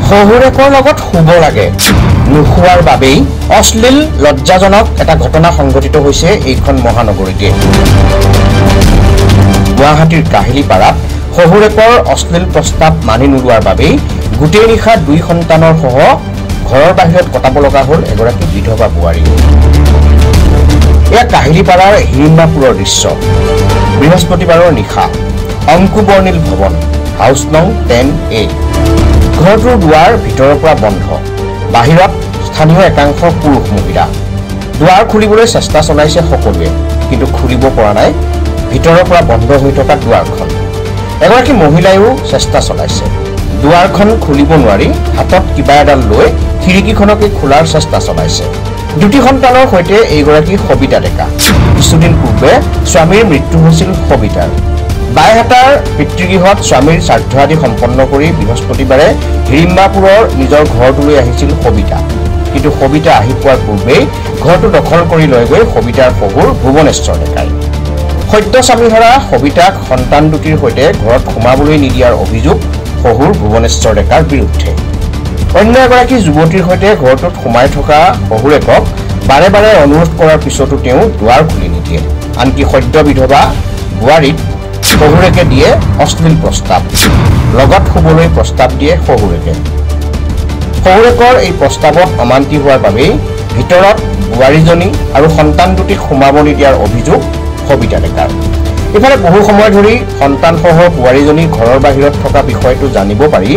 শহুৰেকৰ লগত শুব লাগে নুশুৱাৰ বাবেই অশ্লীল লজ্জাজনক এটা ঘটনা সংঘটিত হৈছে এইখন মহানগৰীতে। গুৱাহাটীৰ কাহিলীপাৰাত শহুৰেকৰ অশ্লীল প্ৰস্তাৱ মানি নোলোৱাৰ বাবেই গোটেই নিশা 2 সন্তানৰ সহ ঘৰৰ বাহিৰত কটাব লগা হ'ল এগৰাকী বিধৱা বোৱাৰী। এয়া কাহিলীপাৰাৰ হিৰিম্বাপুৰৰ দৃশ্য। বৃহস্পতিবাৰৰ নিশা অংকু বৰ্ণিল ভৱন হাউচ নং 10A। ঘৰটোৰ দুৱাৰ ভিতৰৰ পৰা বন্ধ। বাহিৰত স্থানীয় একাংশ পুৰুষ মহিলা। দুৱাৰ খুলিবলৈ চেষ্টা চলাইছে সকলোৱে, কিন্তু খুলিব পৰা নাই ভিতৰৰ পৰা বন্ধ হৈ থকা দুৱাৰখন। এগৰাকী মহিলাইও চেষ্টা চলাইছে। দুৱাৰখন খুলিব নোৱাৰি হাতত কিবা এডাল লৈ খিৰিকীখনকে খোলাৰ চেষ্টা চলাইছে। 2টি সন্তানৰ সৈতে এইগৰাকী সবিতা ডেকা। কিছুদিন পূৰ্বে স্বামীৰ মৃত্যু হৈছিল সবিতাৰ। বাইহাটাৰ পিতৃগৃহত স্বামীৰ শ্ৰাদ্ধ আদি সম্পন্ন কৰি বৃহস্পতিবাৰে হিৰিম্বাপুৰৰ নিজৰ ঘৰটোলৈ আহিছিল সবিতা। কিন্তু সবিতা আহি পোৱাৰ পূৰ্বেই ঘৰটো দখল কৰি লৈ গৈ সবিতাৰ শহুৰ ভুৱনেশ্বৰ ডেকাই। সদ্য স্বামীহৰা সবিতাক সন্তান 2টিৰ সৈতে ঘৰত সোমাবলৈ নিদিয়াৰ অভিযোগ শহুৰ ভুৱনেশ্বৰ ডেকাৰ বিৰুদ্ধে। অন্য এগৰাকী যুৱতীৰ সৈতে ঘৰটোত সোমাই থকা শহুৰেকক বাৰে বাৰে অনুৰোধ কৰাৰ পিছতো তেওঁ দুৱাৰ খুলি নিদিয়ে। আনকি সদ্য বিধৱা বোৱাৰীক শহুৰেকে দিয়ে অশ্লীল প্ৰস্তাৱ। লগত শুবলৈ প্ৰস্তাৱ দিয়ে শহুৰেকে। শহুৰেকৰ এই প্ৰস্তাৱত অমান্তি হোৱাৰ বাবেই ভিতৰত বোৱাৰীজনী আৰু সন্তান 2টিক সোমাব নিদিয়াৰ অভিযোগ সবিতা ডেকাৰ। ইফালে বহু সময় ধৰি সন্তানসহ বোৱাৰীজনী ঘৰৰ বাহিৰত থকা বিষয়টো জানিব পাৰি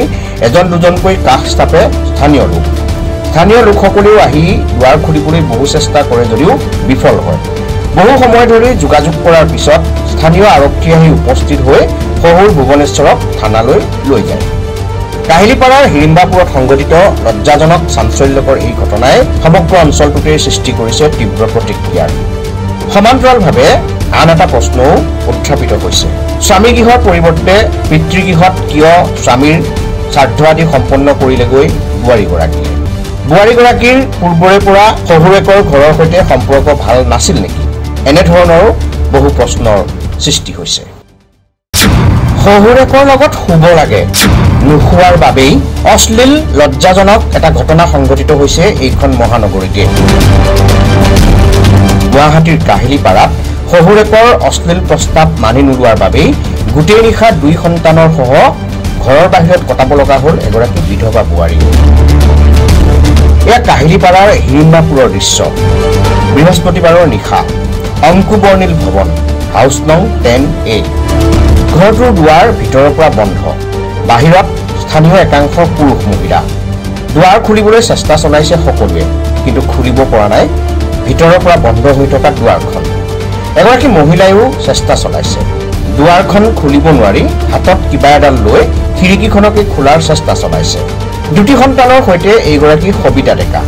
এজন দুজনকৈ কাষ চাপে স্থানীয় লোক। স্থানীয় লোকসকলেও আহি দুৱাৰ খুলিবলৈ বহু চেষ্টা কৰে যদিও বিফল হয়। বহু সময় ধৰি যোগাযোগ কৰাৰ পিছত স্থানীয় আৰক্ষী আহি উপস্থিত হৈ শহুৰ ভুৱনেশ্বৰক থানালৈ লৈ যায়। কাহিলীপাৰাৰ হিৰিম্বাপুৰত সংঘটিত লজ্জাজনক চাঞ্চল্যকৰ এই ঘটনাই সমগ্ৰ অঞ্চলটোতে সৃষ্টি কৰিছে তীব্ৰ প্ৰতিক্ৰিয়াৰ। সমান্তৰালভাৱে আন এটা প্ৰশ্নও উত্থাপিত হৈছে। স্বামীগৃহৰ পৰিৱৰ্তে পিতৃগৃহত কিয় স্বামীৰ শ্ৰাদ্ধ আদি সম্পন্ন কৰিলেগৈ বোৱাৰীগৰাকীয়ে? বোৱাৰীগৰাকীৰ পূৰ্বৰে পৰা শহুৰেকৰ ঘৰৰ সৈতে সম্পৰ্ক ভাল নাছিল নেকি? এনেধৰণৰ বহু প্ৰশ্নৰ সৃষ্টি হৈছে। শহুৰেকৰ লগত শুব লাগে নুশুৱাৰ বাবেই অশ্লীল লজ্জাজনক এটা ঘটনা সংঘটিত হৈছে এইখন মহানগৰীতে। গুৱাহাটীৰ কাহিলীপাৰাত শহুৰেকৰ অশ্লীল প্ৰস্তাৱ মানি নোলোৱাৰ বাবেই গোটেই নিশা 2 সন্তানৰ সহ ঘৰৰ বাহিৰত কটাব লগা হ'ল এগৰাকী বিধৱা বোৱাৰী। এয়া কাহিলীপাৰাৰ হিৰিম্বাপুৰৰ দৃশ্য। বৃহস্পতিবাৰৰ নিশা অংকু বৰ্ণিল ভৱন হাউচ নং 10A। ঘৰটোৰ দুৱাৰ ভিতৰৰ পৰা বন্ধ। বাহিৰত স্থানীয় একাংশ পুৰুষ মহিলা। দুৱাৰ খুলিবলৈ চেষ্টা চলাইছে সকলোৱে, কিন্তু খুলিব পৰা নাই ভিতৰৰ পৰা বন্ধ হৈ থকা দুৱাৰখন। এগৰাকী মহিলাইও চেষ্টা চলাইছে। দুৱাৰখন খুলিব নোৱাৰি হাতত কিবা এডাল লৈ খিৰিকীখনকে খোলাৰ চেষ্টা চলাইছে। 2টি সন্তানৰ সৈতে এইগৰাকী সবিতা ডেকা।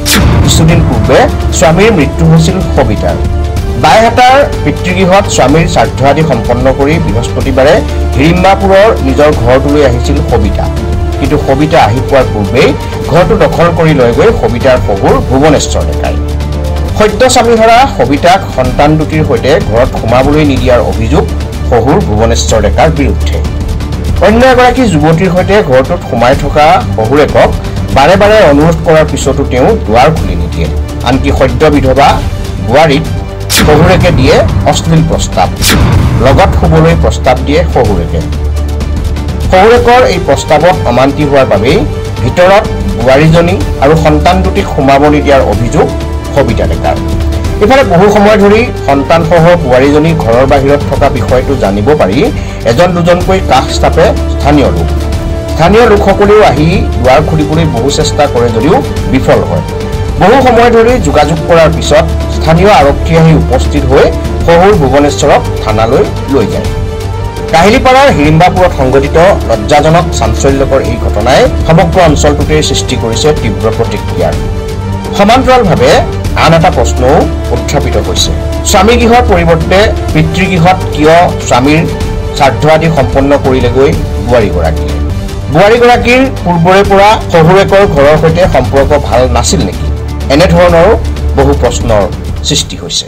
কিছুদিন পূৰ্বে স্বামীৰ মৃত্যু হৈছিল সবিতাৰ। বাইহাটাৰ পিতৃগৃহত স্বামীৰ শ্ৰাদ্ধ আদি সম্পন্ন কৰি বৃহস্পতিবাৰে হিৰিম্বাপুৰৰ নিজৰ ঘৰটোলৈ আহিছিল সবিতা। কিন্তু সবিতা আহি পোৱাৰ পূৰ্বেই ঘৰটো দখল কৰি লৈ গৈ সবিতাৰ শহুৰ ভুৱনেশ্বৰ ডেকাই। সদ্য স্বামীহৰা সবিতাক সন্তান 2টিৰ সৈতে ঘৰত সোমাবলৈ নিদিয়াৰ অভিযোগ শহুৰ ভুৱনেশ্বৰ ডেকাৰ বিৰুদ্ধে। অন্য এগৰাকী যুৱতীৰ সৈতে ঘৰটোত সোমাই থকা শহুৰেকক বাৰে বাৰে অনুৰোধ কৰাৰ পিছতো তেওঁ দুৱাৰ খুলি নিদিয়ে। আনকি সদ্য বিধৱা বোৱাৰীক শহুৰেকে দিয়ে অশ্লীল প্ৰস্তাৱ। লগত শুবলৈ প্ৰস্তাৱ দিয়ে শহুৰেকে। শহুৰেকৰ এই প্ৰস্তাৱত অমান্তি হোৱাৰ বাবেই ভিতৰত বোৱাৰীজনী আৰু সন্তান 2টিক সোমাব নিদিয়াৰ অভিযোগ সবিতা ডেকাৰ। ইফালে বহু সময় ধৰি সন্তানসহ বোৱাৰীজনী ঘৰৰ বাহিৰত থকা বিষয়টো জানিব পাৰি এজন দুজনকৈ কাষ চাপে স্থানীয় লোক। স্থানীয় লোকসকলেও আহি দুৱাৰ খুলিবলৈ বহু চেষ্টা কৰে যদিও বিফল হয়। বহু সময় ধৰি যোগাযোগ কৰাৰ পিছত স্থানীয় আৰক্ষী আহি উপস্থিত হৈ শহুৰ ভুৱনেশ্বৰক থানালৈ লৈ যায়। কাহিলীপাৰাৰ হিৰিম্বাপুৰত সংঘটিত লজ্জাজনক চাঞ্চল্যকৰ এই ঘটনাই সমগ্ৰ অঞ্চলটোতে সৃষ্টি কৰিছে তীব্ৰ প্ৰতিক্ৰিয়াৰ। সমান্তৰালভাৱে আন এটা প্ৰশ্নও উত্থাপিত হৈছে। স্বামীগৃহৰ পৰিৱৰ্তে পিতৃগৃহত কিয় স্বামীৰ শ্ৰাদ্ধ আদি সম্পন্ন কৰিলেগৈ বোৱাৰীগৰাকীয়ে? বোৱাৰীগৰাকীৰ পূৰ্বৰে পৰা শহুৰেকৰ ঘৰৰ সৈতে সম্পৰ্ক ভাল নাছিল নেকি? এনেধৰণৰ বহু প্ৰশ্নৰ সৃষ্টি হৈছে।